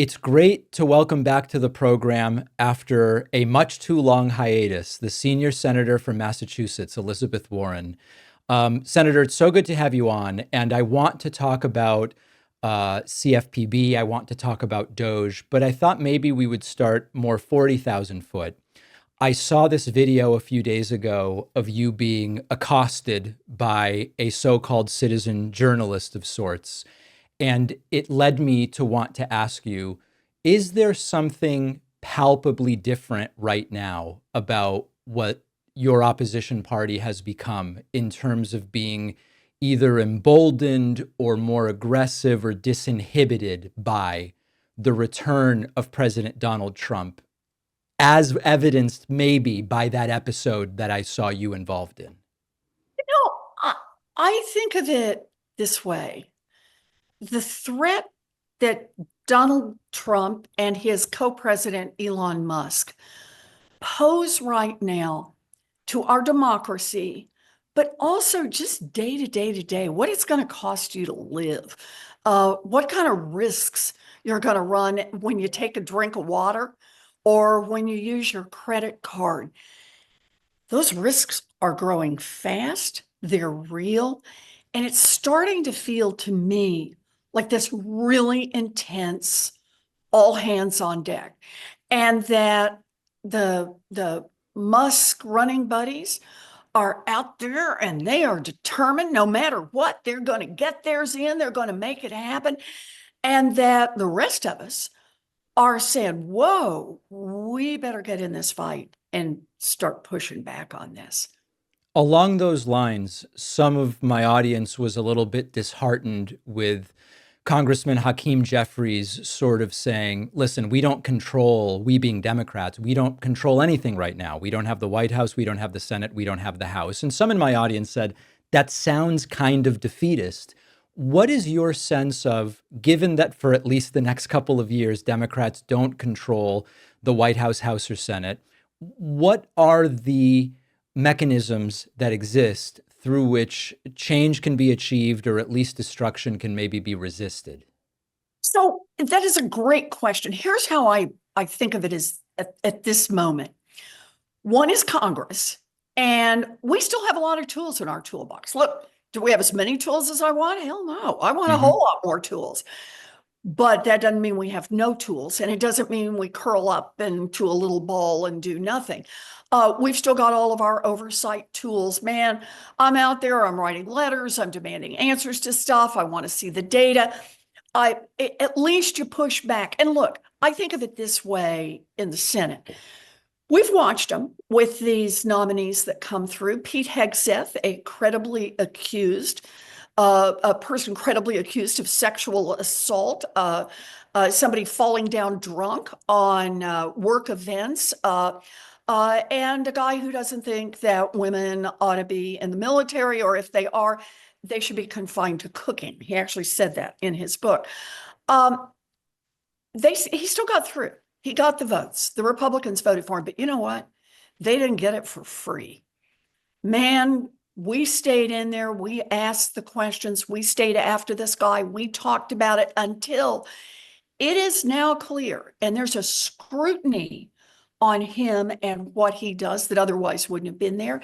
It's great to welcome back to the program after a much too long hiatus, the senior senator from Massachusetts, Elizabeth Warren. Senator, it's so good to have you on. And I want to talk about CFPB. I want to talk about Doge, but I thought maybe we would start more 40,000 foot. I saw this video a few days ago of you being accosted by a so-called citizen journalist of sorts. And it led me to want to ask you, is there something palpably different right now about what your opposition party has become in terms of being either emboldened or more aggressive or disinhibited by the return of President Donald Trump, as evidenced maybe by that episode that I saw you involved in? No, I think of it this way. The threat that Donald Trump and his co-president Elon Musk pose right now to our democracy, but also just day to day to day, what it's going to cost you to live, what kind of risks you're going to run when you take a drink of water or when you use your credit card. Those risks are growing fast, they're real, and it's starting to feel to me like this really intense all hands on deck. And that the Musk running buddies are out there and they are determined no matter what, they're going to get theirs in, they're going to make it happen. And that the rest of us are saying, whoa, we better get in this fight and start pushing back on this. Along those lines, some of my audience was a little bit disheartened with Congressman Hakeem Jeffries sort of saying, listen, we being Democrats, we don't control anything right now. We don't have the White House, we don't have the Senate, we don't have the House. And some in my audience said, that sounds kind of defeatist. What is your sense of, given that for at least the next couple of years, Democrats don't control the White House, House, or Senate, what are the mechanisms that exist through which change can be achieved or at least destruction can maybe be resisted? So that is a great question. Here's how I think of it as at this moment. One is Congress, and we still have a lot of tools in our toolbox. Look, do we have as many tools as I want? Hell no. I want a Hmm. whole lot more tools. But that doesn't mean we have no tools, and it doesn't mean we curl up into a little ball and do nothing. We've still got all of our oversight tools. Man, I'm out there, I'm writing letters, I'm demanding answers to stuff. I want to see the data. At least you push back. And look, I think of it this way in the Senate. We've watched them with these nominees that come through. Pete Hegseth, a person credibly accused of sexual assault, somebody falling down drunk on work events, and a guy who doesn't think that women ought to be in the military, or if they are, they should be confined to cooking. He actually said that in his book. Um, he still got through. He got the votes. The Republicans voted for him, but you know what? They didn't get it for free. Man, we stayed in there. We asked the questions. We stayed after this guy. We talked about it until it is now clear. And there's a scrutiny on him and what he does that otherwise wouldn't have been there.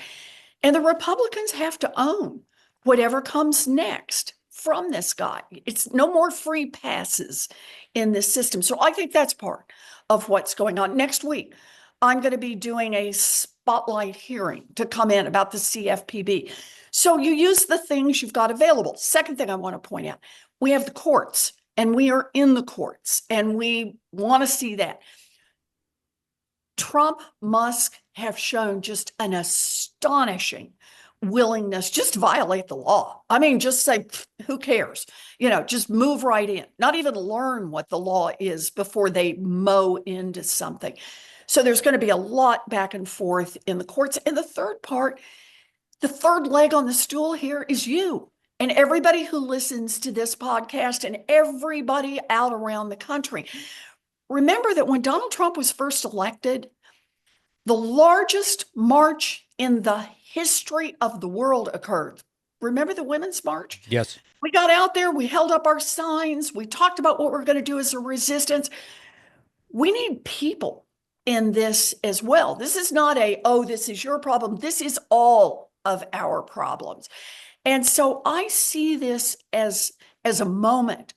And the Republicans have to own whatever comes next from this guy. It's no more free passes in this system. So I think that's part of what's going on. Next week, I'm going to be doing a spotlight hearing to come in about the CFPB. So you use the things you've got available. Second thing I want to point out, we have the courts and we are in the courts and we want to see that. Trump, Musk have shown just an astonishing willingness just to violate the law. I mean, just say, who cares? Just move right in, not even learn what the law is before they mow into something. So there's going to be a lot back and forth in the courts. And the third part, the third leg on the stool here is you and everybody who listens to this podcast and everybody out around the country. Remember that when Donald Trump was first elected, the largest march in the history of the world occurred. Remember the Women's March? Yes. We got out there, we held up our signs, we talked about what we're going to do as a resistance. We need people in this as well. This is not oh, this is your problem. This is all of our problems. And so I see this as a moment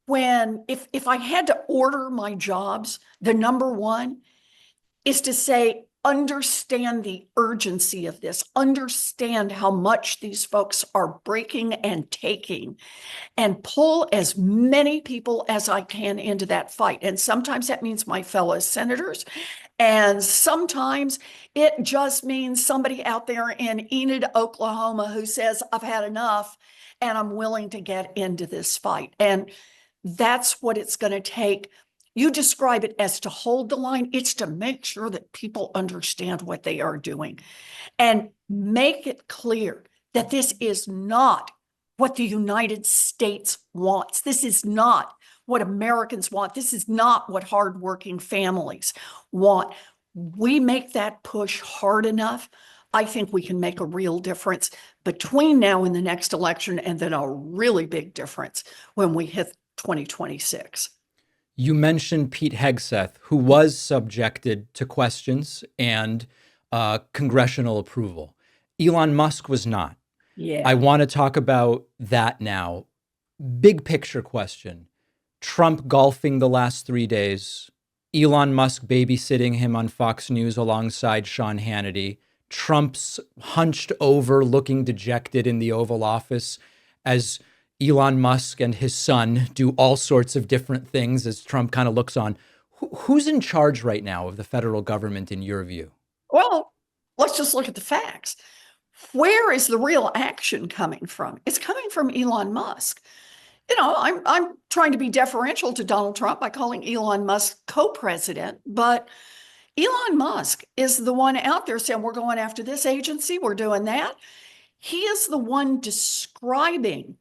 when if I had to order my jobs, the number one is to say, understand the urgency of this, understand how much these folks are breaking and taking, and pull as many people as I can into that fight. And sometimes that means my fellow senators. And sometimes it just means somebody out there in Enid, Oklahoma, who says, I've had enough and I'm willing to get into this fight. And that's what it's going to take. You describe it as to hold the line. It's to make sure that people understand what they are doing and make it clear that this is not what the United States wants. This is not what Americans want. This is not what hardworking families want. We make that push hard enough, I think we can make a real difference between now and the next election, and then a really big difference when we hit 2026. You mentioned Pete Hegseth, who was subjected to questions and congressional approval. Elon Musk was not. I Yeah. want to talk about that now. Big picture question. Trump golfing the last 3 days, Elon Musk babysitting him on Fox News alongside Sean Hannity, Trump's hunched over, looking dejected in the Oval Office as Elon Musk and his son do all sorts of different things as Trump kind of looks on. Who's in charge right now of the federal government, in your view? Well, let's just look at the facts. Where is the real action coming from? It's coming from Elon Musk. I'm trying to be deferential to Donald Trump by calling Elon Musk co-president, but Elon Musk is the one out there saying, we're going after this agency, we're doing that. He is the one describing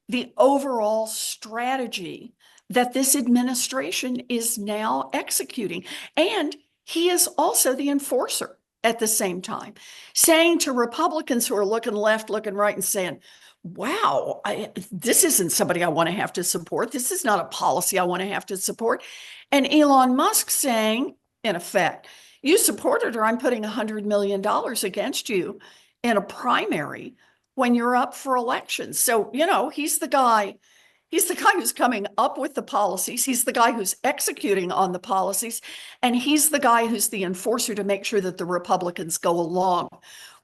the overall strategy that this administration is now executing. And he is also the enforcer at the same time, saying to Republicans who are looking left, looking right, and saying, wow, this isn't somebody I want to have to support. This is not a policy I want to have to support. And Elon Musk saying, in effect, you supported her, I'm putting $100 million against you in a primary when you're up for elections. So, he's the guy who's coming up with the policies. He's the guy who's executing on the policies. And he's the guy who's the enforcer to make sure that the Republicans go along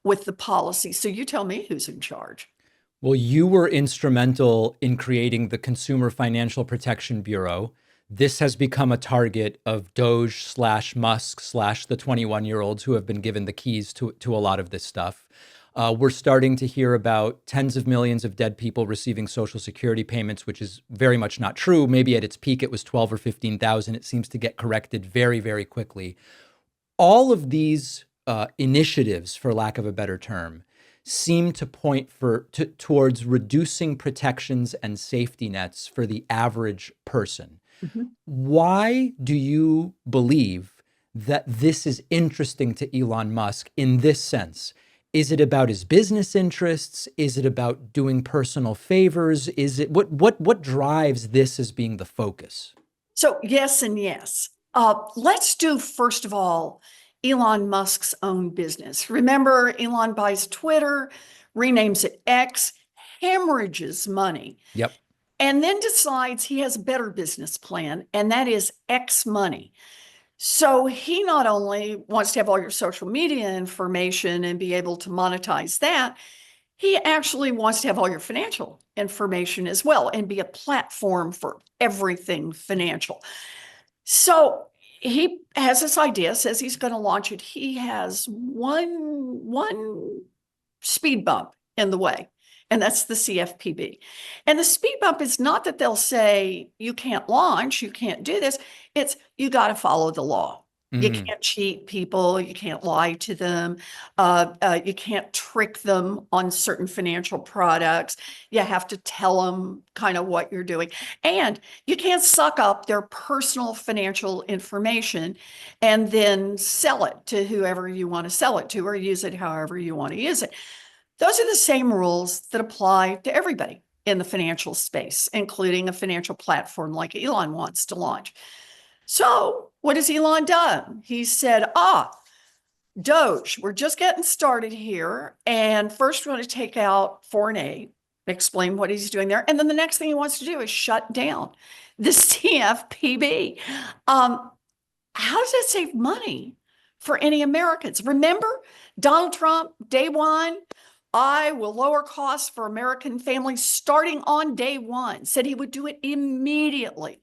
with the policy. So you tell me who's in charge. Well, you were instrumental in creating the Consumer Financial Protection Bureau. This has become a target of Doge slash Musk slash the 21-year-olds who have been given the keys to a lot of this stuff. We're starting to hear about tens of millions of dead people receiving Social Security payments, which is very much not true. Maybe at its peak, it was 12 or 15,000. It seems to get corrected very, very quickly. All of these initiatives, for lack of a better term, seem to point towards reducing protections and safety nets for the average person. Mhm. Why do you believe that this is interesting to Elon Musk in this sense? Is it about his business interests? Is it about doing personal favors? Is it what drives this as being the focus? So yes and yes. Let's do, first of all, Elon Musk's own business. Remember, Elon buys Twitter, renames it X, hemorrhages money, Yep. and then decides he has a better business plan, and that is X money. So he not only wants to have all your social media information and be able to monetize that, he actually wants to have all your financial information as well and be a platform for everything financial. So he has this idea, says he's going to launch it. He has one speed bump in the way, and that's the CFPB. And the speed bump is not that they'll say you can't launch, you can't do this. It's you got to follow the law. You Mm. can't cheat people. You can't lie to them. You can't trick them on certain financial products. You have to tell them kind of what you're doing. And you can't suck up their personal financial information and then sell it to whoever you want to sell it to or use it however you want to use it. Those are the same rules that apply to everybody in the financial space, including a financial platform like Elon wants to launch. So what has Elon done? He said, Doge, we're just getting started here. And first, we want to take out foreign aid, explain what he's doing there. And then the next thing he wants to do is shut down the CFPB. How does that save money for any Americans? Remember, Donald Trump, day one, I will lower costs for American families starting on day one, said he would do it immediately.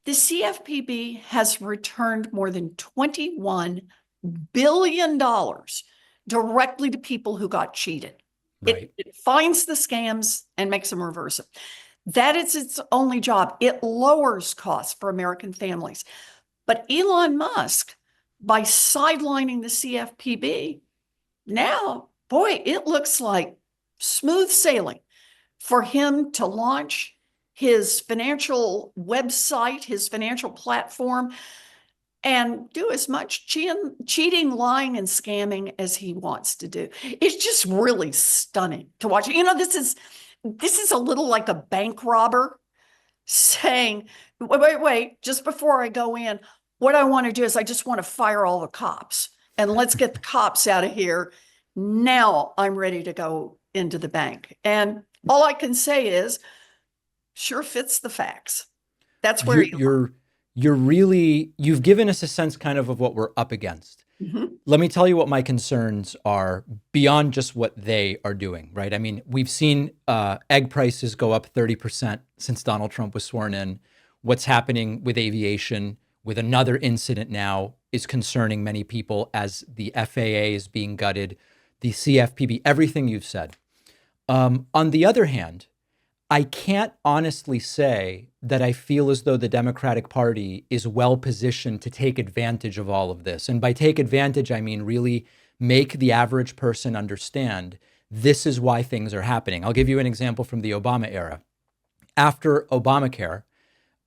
The CFPB has returned more than $21 billion directly to people who got cheated. Right. It finds the scams and makes them reverse it. That is its only job. It lowers costs for American families. But Elon Musk, by sidelining the CFPB, now, boy, it looks like smooth sailing for him to launch his financial website, his financial platform, and do as much cheating, lying, and scamming as he wants to do. It's just really stunning to watch. This is a little like a bank robber saying, wait, just before I go in, what I want to do is I just want to fire all the cops and let's get the cops out of here. Now I'm ready to go into the bank. And all I can say is, sure fits the facts. That's where you've given us a sense kind of what we're up against. Mm-hmm. Let me tell you what my concerns are beyond just what they are doing, right? I mean, we've seen egg prices go up 30% since Donald Trump was sworn in. What's happening with aviation, with another incident now, is concerning many people as the FAA is being gutted, the CFPB, everything you've said. On the other hand, I can't honestly say that I feel as though the Democratic Party is well positioned to take advantage of all of this. And by take advantage, I mean really make the average person understand this is why things are happening. I'll give you an example from the Obama era. After Obamacare,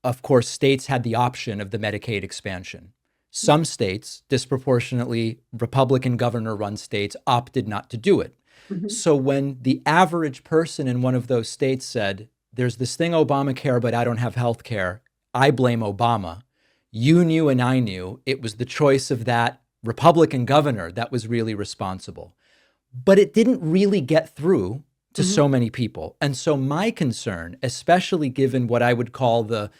of course, states had the option of the Medicaid expansion. Some states, disproportionately Republican governor-run states, opted not to do it. Mm-hmm. So when the average person in one of those states said, there's this thing Obamacare, but I don't have health care, I blame Obama, you knew and I knew it was the choice of that Republican governor that was really responsible. But it didn't really get through to so many people. And so my concern, especially given what I would call the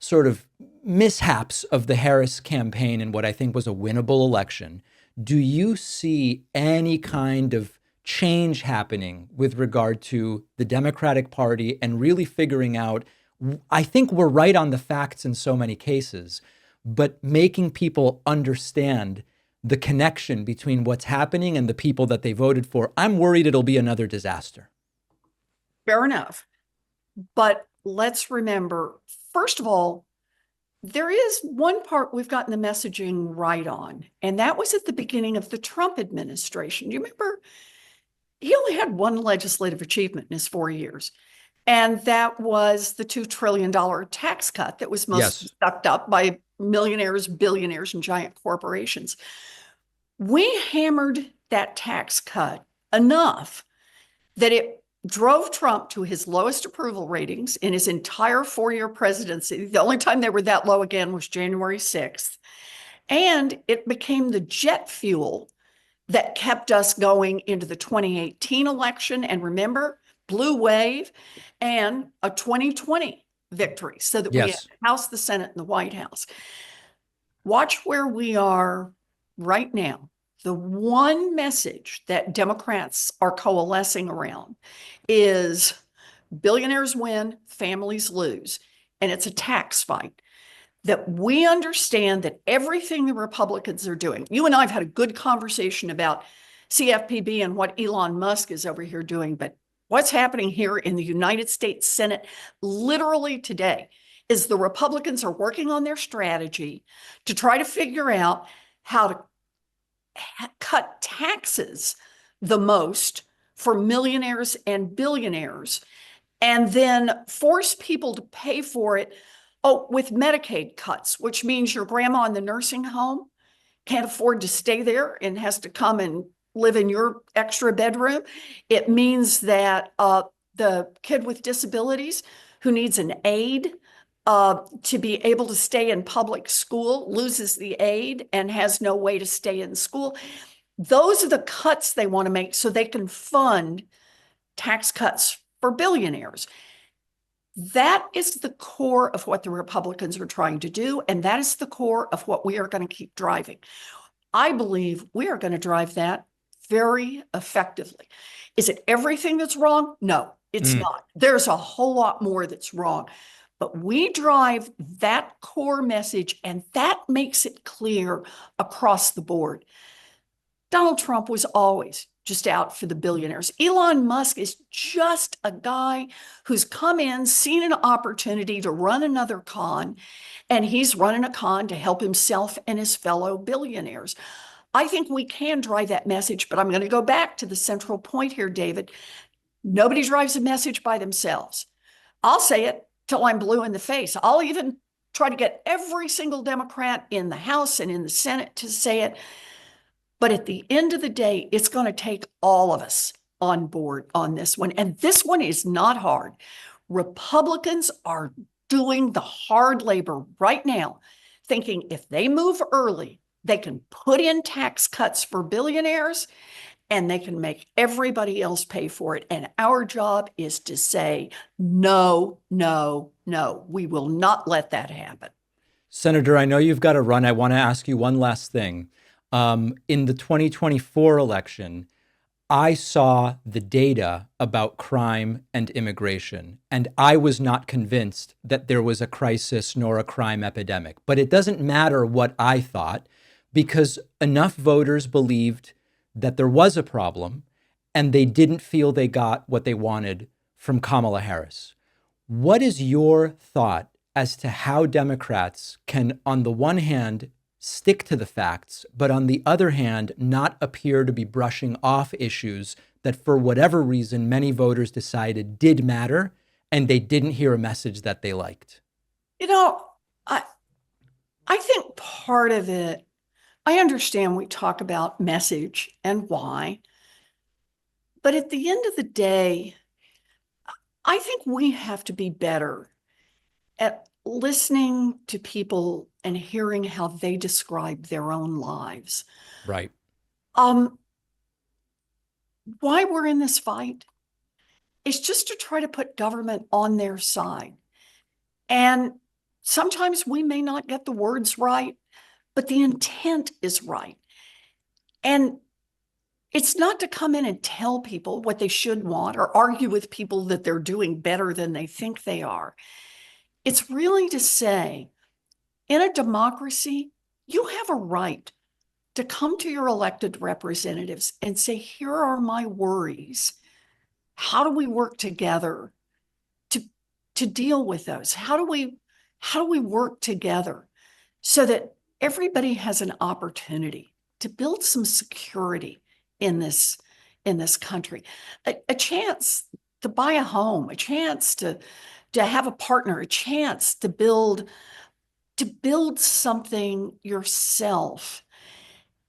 sort of mishaps of the Harris campaign and what I think was a winnable election, do you see any kind of change happening with regard to the Democratic Party and really figuring out, I think we're right on the facts in so many cases, but making people understand the connection between what's happening and the people that they voted for? I'm worried it'll be another disaster. Fair enough. But let's remember, first of all, there is one part we've gotten the messaging right on, and that was at the beginning of the Trump administration. Do you remember? He only had one legislative achievement in his 4 years, and that was the $2 trillion tax cut that was mostly sucked up by millionaires, billionaires, and giant corporations. We hammered that tax cut enough that it drove Trump to his lowest approval ratings in his entire 4-year presidency. The only time they were that low again was January 6th. And it became the jet fuel that kept us going into the 2018 election. And remember, blue wave and a 2020 victory so that we had the House, the Senate, and the White House. Watch where we are right now. The one message that Democrats are coalescing around is billionaires win, families lose. And it's a tax fight. That we understand that everything the Republicans are doing, you and I have had a good conversation about CFPB and what Elon Musk is over here doing, but what's happening here in the United States Senate literally today is the Republicans are working on their strategy to try to figure out how to cut taxes the most for millionaires and billionaires, and then force people to pay for it with Medicaid cuts, which means your grandma in the nursing home can't afford to stay there and has to come and live in your extra bedroom. It means that the kid with disabilities who needs an aid to be able to stay in public school, loses the aid and has no way to stay in school. Those are the cuts they want to make so they can fund tax cuts for billionaires. That is the core of what the Republicans are trying to do, and that is the core of what we are going to keep driving. I believe we are going to drive that very effectively. Is it everything that's wrong? No, it's Mm. not. There's a whole lot more that's wrong. But we drive that core message, and that makes it clear across the board. Donald Trump was always just out for the billionaires. Elon Musk is just a guy who's come in, seen an opportunity to run another con, and he's running a con to help himself and his fellow billionaires. I think we can drive that message, but I'm going to go back to the central point here, David. Nobody drives a message by themselves. I'll say it till I'm blue in the face. I'll even try to get every single Democrat in the House and in the Senate to say it. But at the end of the day, it's going to take all of us on board on this one. And this one is not hard. Republicans are doing the hard labor right now, thinking if they move early, they can put in tax cuts for billionaires and they can make everybody else pay for it. And our job is to say, no, no, no, we will not let that happen. Senator, I know you've got to run. I want to ask you one last thing. In the 2024 election, I saw the data about crime and immigration, and I was not convinced that there was a crisis nor a crime epidemic. But it doesn't matter what I thought, because enough voters believed that there was a problem, and they didn't feel they got what they wanted from Kamala Harris. What is your thought as to how Democrats can, on the one hand, stick to the facts, but on the other hand, not appear to be brushing off issues that, for whatever reason, many voters decided did matter, and they didn't hear a message that they liked? You know, I I think part of it, I understand we talk about message and why, but at the end of the day, I think we have to be better at listening to people and hearing how they describe their own lives. Right. Um, why we're in this fight is just to try to put government on their side. And sometimes we may not get the words right, but the intent is right. And it's not to come in and tell people what they should want or argue with people that they're doing better than they think they are. It's really to say, in a democracy, you have a right to come to your elected representatives and say, here are my worries. How do we work together to, to deal with those? How do we work together so that everybody has an opportunity to build some security in this country, a chance to buy a home, a chance to have a partner, a chance to build something yourself,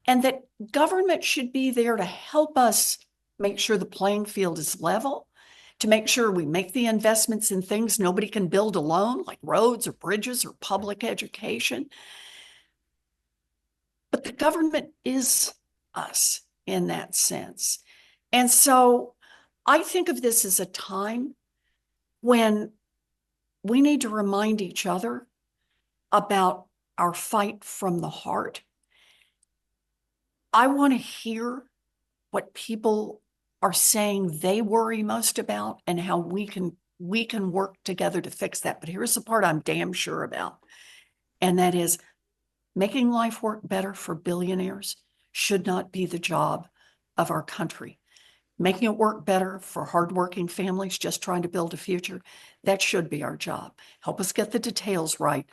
and that government should be there to help us make sure the playing field is level, to make sure we make the investments in things nobody can build alone, like roads or bridges or public education. But the government is us in that sense. And so I think of this as a time when we need to remind each other about our fight from the heart. I want to hear what people are saying they worry most about and how we can work together to fix that. But here's the part I'm damn sure about, and that is making life work better for billionaires should not be the job of our country. Making it work better for hardworking families just trying to build a future, that should be our job. Help us get the details right,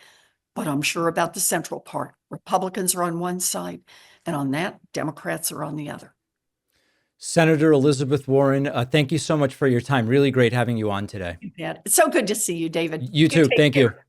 but I'm sure about the central part. Republicans are on one side, and on that, Democrats are on the other. Senator Elizabeth Warren, thank you so much for your time. Really great having you on today. It's so good to see you, David. You You too. take Thank you. care.